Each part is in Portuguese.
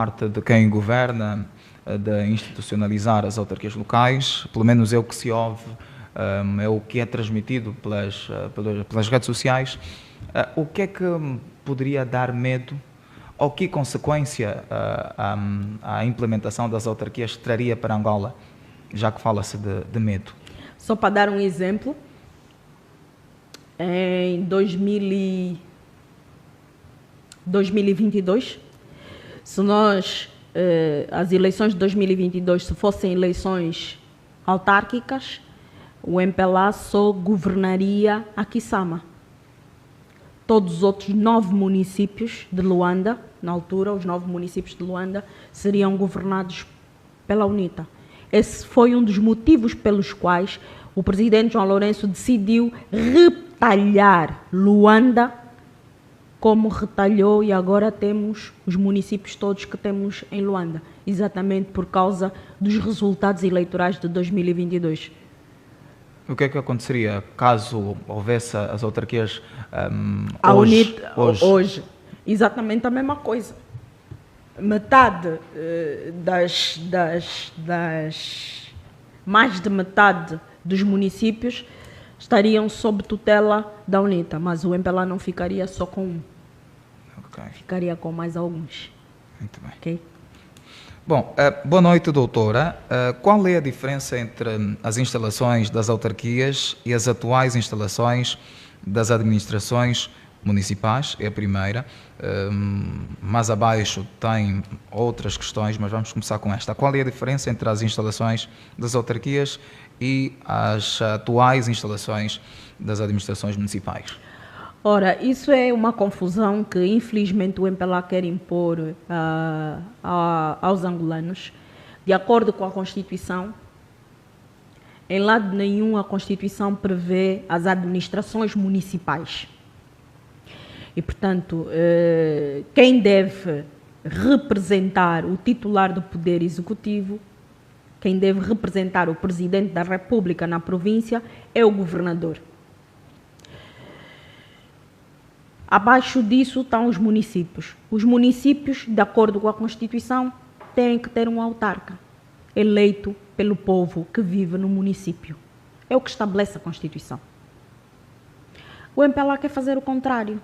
parte de quem governa de institucionalizar as autarquias locais, pelo menos é o que se ouve, é o que é transmitido pelas redes sociais. O que é que poderia dar medo ou que consequência a implementação das autarquias traria para Angola, já que fala-se de medo? Só para dar um exemplo, em 2022, se nós, as eleições de 2022, se fossem eleições autárquicas, o MPLA só governaria a Kisama. Todos os outros 9 municípios de Luanda, na altura, os 9 municípios de Luanda, seriam governados pela UNITA. Esse foi um dos motivos pelos quais o presidente João Lourenço decidiu retalhar Luanda como retalhou, e agora temos os municípios todos que temos em Luanda, exatamente por causa dos resultados eleitorais de 2022. O que é que aconteceria caso houvesse as autarquias hoje? Exatamente a mesma coisa. Metade mais de metade dos municípios estariam sob tutela da UNITA, mas o MPLA não ficaria só com um. Okay. Ficaria com mais alguns. Muito bem. Okay? Bom, boa noite, doutora. Qual é a diferença entre as instalações das autarquias e as atuais instalações das administrações municipais? É a primeira. Mais abaixo tem outras questões, mas vamos começar com esta. Qual é a diferença entre as instalações das autarquias e as atuais instalações das administrações municipais? Ora, isso é uma confusão que infelizmente o MPLA quer impor aos angolanos. De acordo com a Constituição, em lado nenhum a Constituição prevê as administrações municipais. E, portanto, quem deve representar o titular do Poder Executivo, quem deve representar o Presidente da República na província é o governador. Abaixo disso estão os municípios. Os municípios, de acordo com a Constituição, têm que ter um autarca, eleito pelo povo que vive no município. É o que estabelece a Constituição. O MPLA quer fazer o contrário.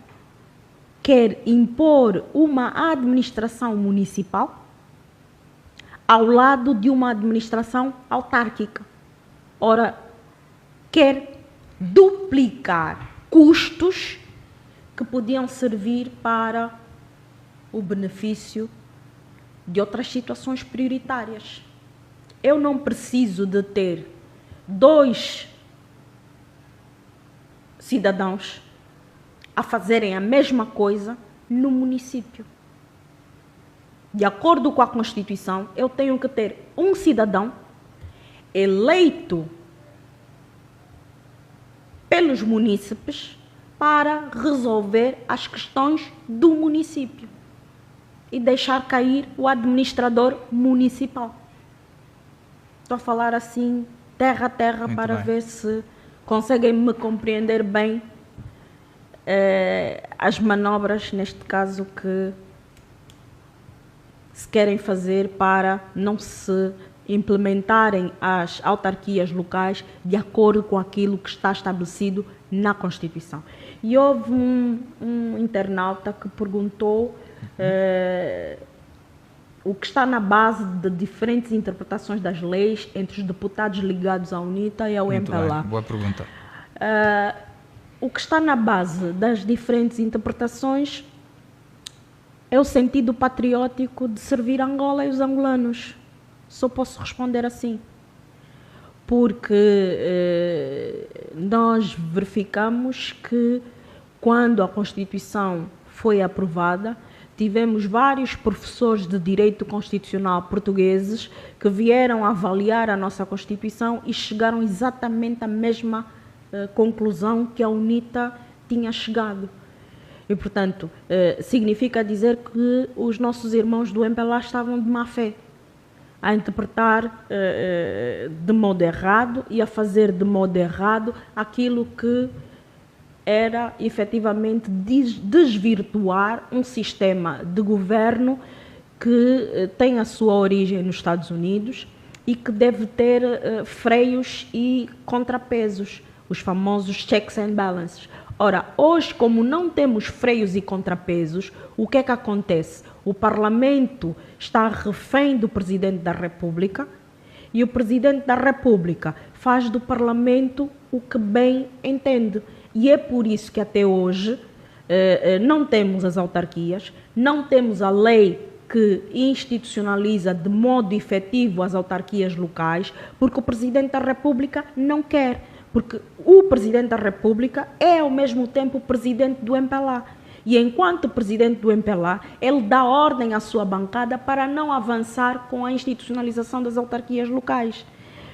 Quer impor uma administração municipal ao lado de uma administração autárquica. Ora, quer duplicar custos que podiam servir para o benefício de outras situações prioritárias. Eu não preciso de ter 2 cidadãos a fazerem a mesma coisa no município. De acordo com a Constituição, eu tenho que ter um cidadão eleito pelos munícipes para resolver as questões do município e deixar cair o administrador municipal. Estou a falar assim, terra a terra, muito para bem. Ver se conseguem me compreender bem as manobras, neste caso, que se querem fazer para não se implementarem as autarquias locais de acordo com aquilo que está estabelecido na Constituição. E houve um internauta que perguntou o que está na base de diferentes interpretações das leis entre os deputados ligados à UNITA e ao MPLA. Boa pergunta. O que está na base das diferentes interpretações é o sentido patriótico de servir Angola e os angolanos. Só posso responder assim. Porque nós verificamos que quando a Constituição foi aprovada, tivemos vários professores de Direito Constitucional portugueses que vieram avaliar a nossa Constituição e chegaram exatamente à mesma conclusão que a UNITA tinha chegado. E, portanto, significa dizer que os nossos irmãos do MPLA estavam de má fé a interpretar de modo errado e a fazer de modo errado aquilo que era efetivamente desvirtuar um sistema de governo que tem a sua origem nos Estados Unidos e que deve ter freios e contrapesos, os famosos checks and balances. Ora, hoje, como não temos freios e contrapesos, o que é que acontece? O Parlamento está refém do Presidente da República e o Presidente da República faz do Parlamento o que bem entende. E é por isso que até hoje não temos as autarquias, não temos a lei que institucionaliza de modo efetivo as autarquias locais, porque o Presidente da República não quer. Porque o Presidente da República é, ao mesmo tempo, o Presidente do MPLA. E, enquanto Presidente do MPLA, ele dá ordem à sua bancada para não avançar com a institucionalização das autarquias locais.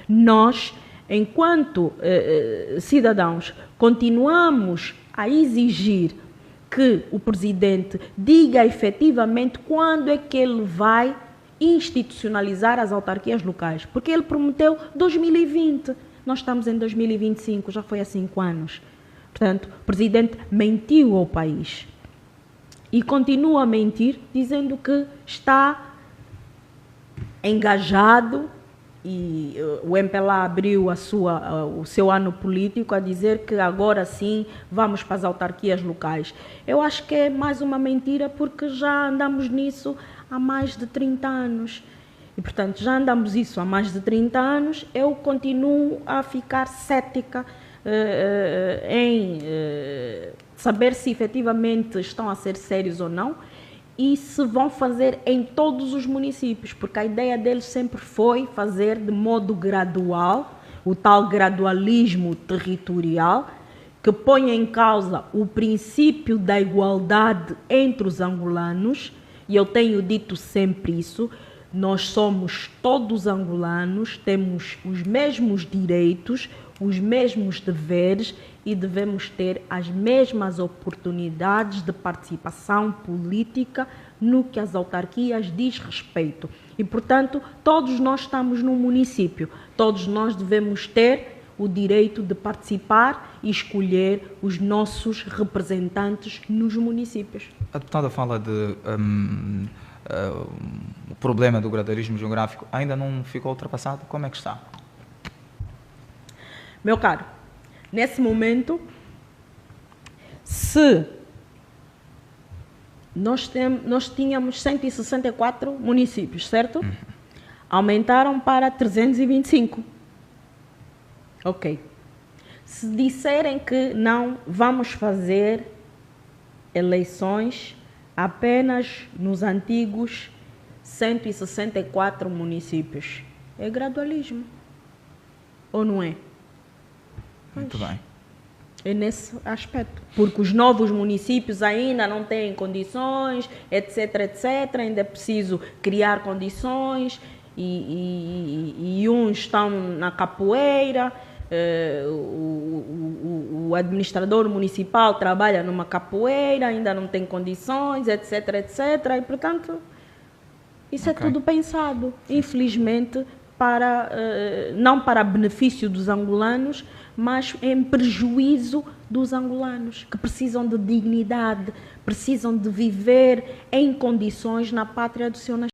Nós, enquanto cidadãos, continuamos a exigir que o Presidente diga efetivamente quando é que ele vai institucionalizar as autarquias locais. Porque ele prometeu 2020. Nós estamos em 2025, já foi há 5 anos. Portanto, o Presidente mentiu ao país. E continua a mentir, dizendo que está engajado, e o MPLA abriu o seu ano político a dizer que agora sim vamos para as autarquias locais. Eu acho que é mais uma mentira, porque já andamos nisso há mais de 30 anos. E, portanto, já andamos isso há mais de 30 anos, eu continuo a ficar cética em saber se efetivamente estão a ser sérios ou não e se vão fazer em todos os municípios, porque a ideia deles sempre foi fazer de modo gradual, o tal gradualismo territorial, que põe em causa o princípio da igualdade entre os angolanos, e eu tenho dito sempre isso. Nós somos todos angolanos, temos os mesmos direitos, os mesmos deveres e devemos ter as mesmas oportunidades de participação política no que as autarquias diz respeito. E, portanto, todos nós estamos num município, todos nós devemos ter o direito de participar e escolher os nossos representantes nos municípios. A deputada fala de... o problema do gradualismo geográfico ainda não ficou ultrapassado? Como é que está? Meu caro, nesse momento, se nós tínhamos 164 municípios, certo? Uhum. Aumentaram para 325. Ok. Se disserem que não vamos fazer eleições apenas nos antigos 164 municípios, é gradualismo, ou não é? Muito bem. É nesse aspecto, porque os novos municípios ainda não têm condições, etc, etc, ainda é preciso criar condições e uns estão na capoeira. O administrador municipal trabalha numa capoeira, ainda não tem condições, etc, etc. E, portanto, isso é tudo pensado, infelizmente, não para benefício dos angolanos, mas em prejuízo dos angolanos, que precisam de dignidade, precisam de viver em condições na pátria do seu nascimento.